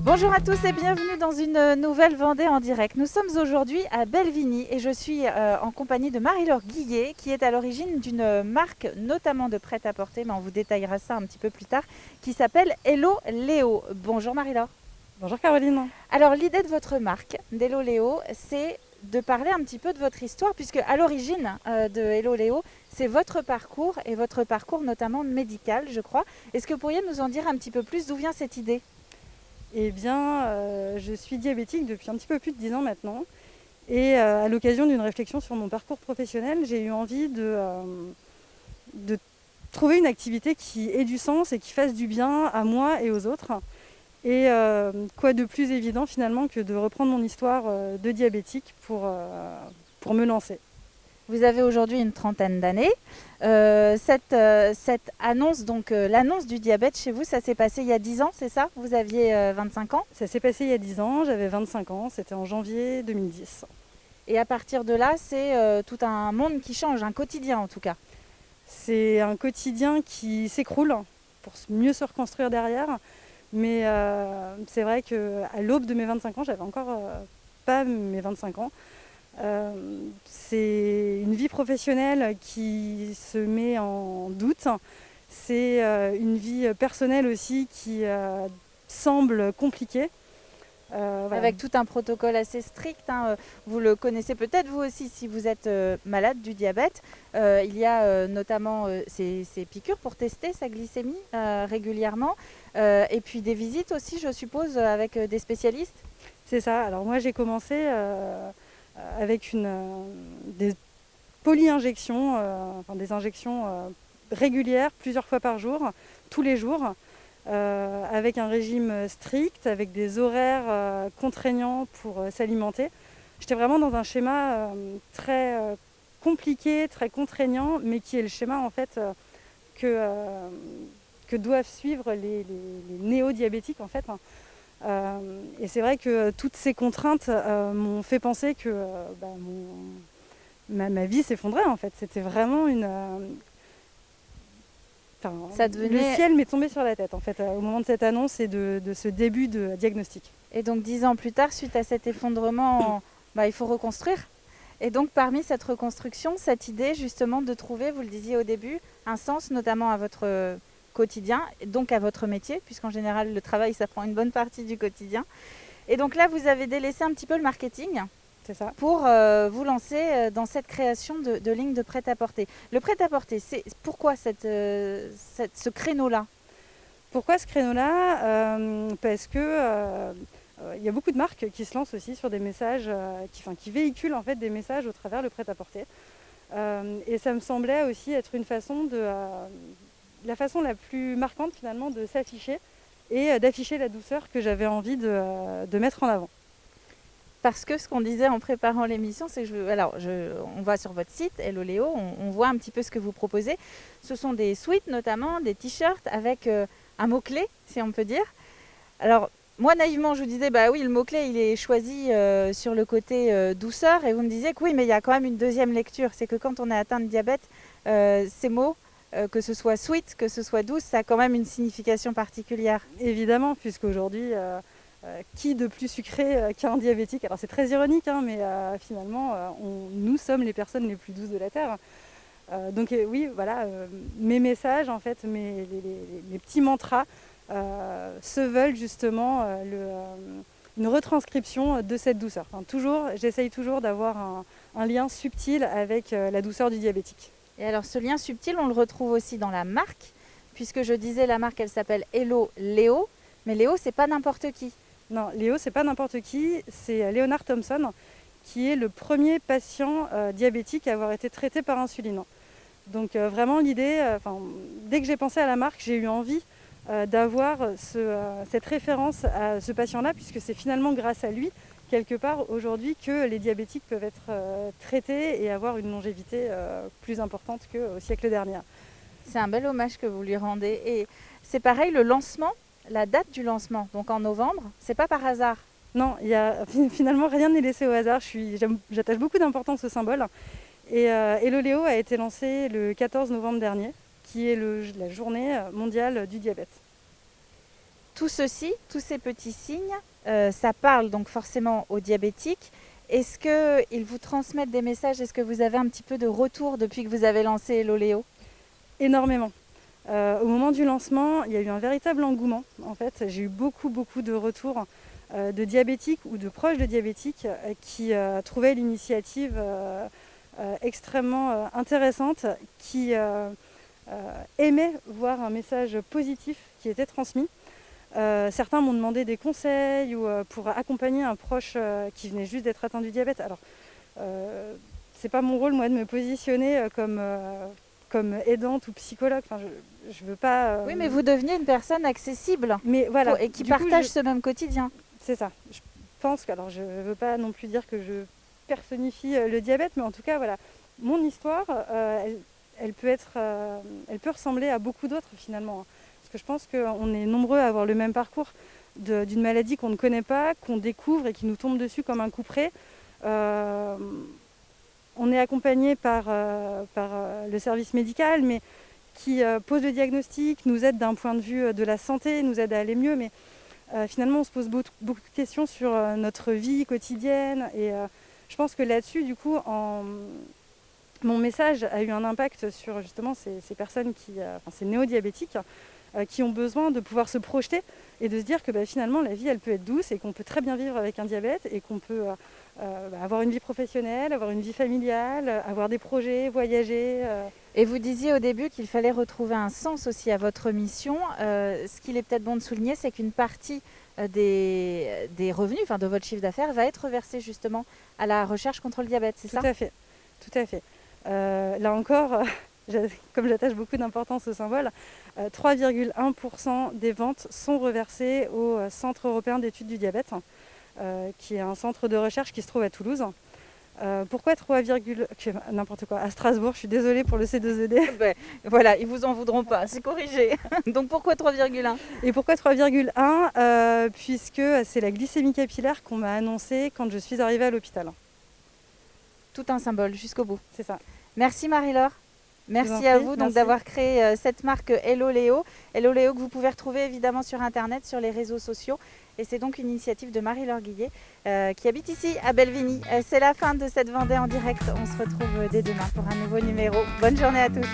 Bonjour à tous et bienvenue dans une nouvelle Vendée en direct. Nous sommes aujourd'hui à Belvigny et je suis en compagnie de Marie-Laure Guillet qui est à l'origine d'une marque notamment de prêt-à-porter, mais on vous détaillera ça un petit peu plus tard, qui s'appelle Hello Léo. Bonjour Marie-Laure. Bonjour Caroline. Alors l'idée de votre marque, d'Hello Léo, c'est de parler un petit peu de votre histoire puisque à l'origine de Hello Léo, c'est votre parcours et votre parcours notamment médical, je crois. Est-ce que vous pourriez nous en dire un petit peu plus d'où vient cette idée ? Eh bien, je suis diabétique depuis un petit peu plus de 10 ans maintenant. Et à l'occasion d'une réflexion sur mon parcours professionnel, j'ai eu envie de trouver une activité qui ait du sens et qui fasse du bien à moi et aux autres. Et quoi de plus évident finalement que de reprendre mon histoire de diabétique pour me lancer. Vous avez aujourd'hui une trentaine d'années. Cette annonce, donc l'annonce du diabète chez vous, ça s'est passé il y a 10 ans, c'est ça ? Vous aviez 25 ans ? Ça s'est passé il y a 10 ans, j'avais 25 ans, c'était en janvier 2010. Et à partir de là, c'est tout un monde qui change, un quotidien en tout cas. C'est un quotidien qui s'écroule pour mieux se reconstruire derrière. Mais c'est vrai qu'à l'aube de mes 25 ans, j'avais encore pas mes 25 ans. C'est une vie professionnelle qui se met en doute. C'est une vie personnelle aussi qui semble compliquée. Voilà. Avec tout un protocole assez strict, hein. Vous le connaissez peut-être vous aussi si vous êtes malade du diabète. Il y a notamment ces piqûres pour tester sa glycémie régulièrement. Et puis des visites aussi, je suppose, avec des spécialistes. C'est ça. Alors moi j'ai commencé avec des poly-injections, des injections régulières, plusieurs fois par jour, tous les jours, avec un régime strict, avec des horaires contraignants pour s'alimenter. J'étais vraiment dans un schéma très compliqué, très contraignant, mais qui est le schéma en fait que doivent suivre les néo-diabétiques en fait. Et c'est vrai que toutes ces contraintes m'ont fait penser que ma vie s'effondrait en fait. C'était vraiment le ciel m'est tombé sur la tête en fait au moment de cette annonce et de ce début de diagnostic. Et donc 10 ans plus tard, suite à cet effondrement, il faut reconstruire. Et donc parmi cette reconstruction, cette idée justement de trouver, vous le disiez au début, un sens notamment à votre quotidien, donc à votre métier, puisqu'en général le travail ça prend une bonne partie du quotidien. Et donc là vous avez délaissé un petit peu le marketing. C'est ça. Pour vous lancer dans cette création de lignes de prêt-à-porter. Le prêt-à-porter, c'est pourquoi ce créneau-là ? Pourquoi ce créneau-là ? Parce que il y a beaucoup de marques qui se lancent aussi sur des messages, qui véhiculent en fait des messages au travers le prêt-à-porter. Et ça me semblait aussi être une façon la façon la plus marquante finalement de s'afficher et d'afficher la douceur que j'avais envie de mettre en avant. Parce que ce qu'on disait en préparant l'émission, c'est que on va sur votre site, Hello Léo, on voit un petit peu ce que vous proposez. Ce sont des sweats notamment, des t-shirts avec un mot-clé, si on peut dire. Alors, moi, naïvement, je vous disais, bah oui, le mot-clé, il est choisi sur le côté douceur. Et vous me disiez que oui, mais il y a quand même une deuxième lecture. C'est que quand on est atteint de diabète, ces mots, que ce soit sweet, que ce soit douce, ça a quand même une signification particulière. Évidemment, puisqu'aujourd'hui... qui de plus sucré qu'un diabétique ? Alors c'est très ironique, hein, mais finalement, nous sommes les personnes les plus douces de la Terre. Donc oui, voilà, mes messages, en fait, les petits mantras se veulent justement une retranscription de cette douceur. J'essaye toujours d'avoir un lien subtil avec la douceur du diabétique. Et alors ce lien subtil, on le retrouve aussi dans la marque, puisque je disais la marque, elle s'appelle Hello Léo, mais Léo, c'est pas n'importe qui. Non, Léo, c'est pas n'importe qui, c'est Leonard Thompson, qui est le premier patient diabétique à avoir été traité par insuline. Donc vraiment l'idée, dès que j'ai pensé à la marque, j'ai eu envie d'avoir cette référence à ce patient-là, puisque c'est finalement grâce à lui, quelque part, aujourd'hui, que les diabétiques peuvent être traités et avoir une longévité plus importante qu'au siècle dernier. C'est un bel hommage que vous lui rendez. Et c'est pareil, le lancement, la date du lancement, donc en novembre, c'est pas par hasard. Non, finalement rien n'est laissé au hasard. J'attache beaucoup d'importance au symbole. Et Hello Léo a été lancé le 14 novembre dernier, qui est la journée mondiale du diabète. Tout ceci, tous ces petits signes, ça parle donc forcément aux diabétiques. Est-ce qu'ils vous transmettent des messages? Est-ce que vous avez un petit peu de retour depuis que vous avez lancé Hello Léo? Énormément. Au moment du lancement, il y a eu un véritable engouement. En fait, j'ai eu beaucoup de retours de diabétiques ou de proches de diabétiques qui trouvaient l'initiative extrêmement intéressante, qui aimaient voir un message positif qui était transmis. Certains m'ont demandé des conseils ou pour accompagner un proche qui venait juste d'être atteint du diabète. Alors, c'est pas mon rôle, moi, de me positionner comme aidante ou psychologue. Enfin, je veux pas. Oui, mais vous deveniez une personne accessible, mais voilà, et qui partage ce même quotidien. C'est ça. Je pense que, alors, je veux pas non plus dire que je personnifie le diabète, mais en tout cas, voilà, mon histoire, elle peut ressembler à beaucoup d'autres finalement. Parce que je pense qu'on est nombreux à avoir le même parcours d'une maladie qu'on ne connaît pas, qu'on découvre et qui nous tombe dessus comme un coup près. On est accompagné par le service médical, mais qui pose le diagnostic, nous aide d'un point de vue de la santé, nous aide à aller mieux. Mais finalement, on se pose beaucoup de questions sur notre vie quotidienne. Et je pense que là-dessus, du coup, mon message a eu un impact sur justement ces personnes ces néo-diabétiques, qui ont besoin de pouvoir se projeter et de se dire que finalement la vie elle peut être douce et qu'on peut très bien vivre avec un diabète et qu'on peut avoir une vie professionnelle, avoir une vie familiale, avoir des projets, voyager. Et vous disiez au début qu'il fallait retrouver un sens aussi à votre mission. Ce qu'il est peut-être bon de souligner, c'est qu'une partie des revenus, enfin de votre chiffre d'affaires, va être versée justement à la recherche contre le diabète, c'est ça? Tout à fait. Là encore, comme j'attache beaucoup d'importance au symbole, 3,1% des ventes sont reversées au Centre européen d'études du diabète, qui est un centre de recherche qui se trouve à Toulouse. Pourquoi 3, n'importe quoi, à Strasbourg, je suis désolée pour le C2ED. Voilà, ils vous en voudront pas, c'est corrigé. Donc pourquoi 3,1? Et pourquoi 3,1 puisque c'est la glycémie capillaire qu'on m'a annoncée quand je suis arrivée à l'hôpital. Tout un symbole jusqu'au bout. C'est ça. Merci Marie-Laure. Merci à vous d'avoir créé cette marque Hello Léo. Hello Léo que vous pouvez retrouver évidemment sur internet, sur les réseaux sociaux. Et c'est donc une initiative de Marie-Laure Guillet qui habite ici à Belvigny. C'est la fin de cette Vendée en direct. On se retrouve dès demain pour un nouveau numéro. Bonne journée à tous.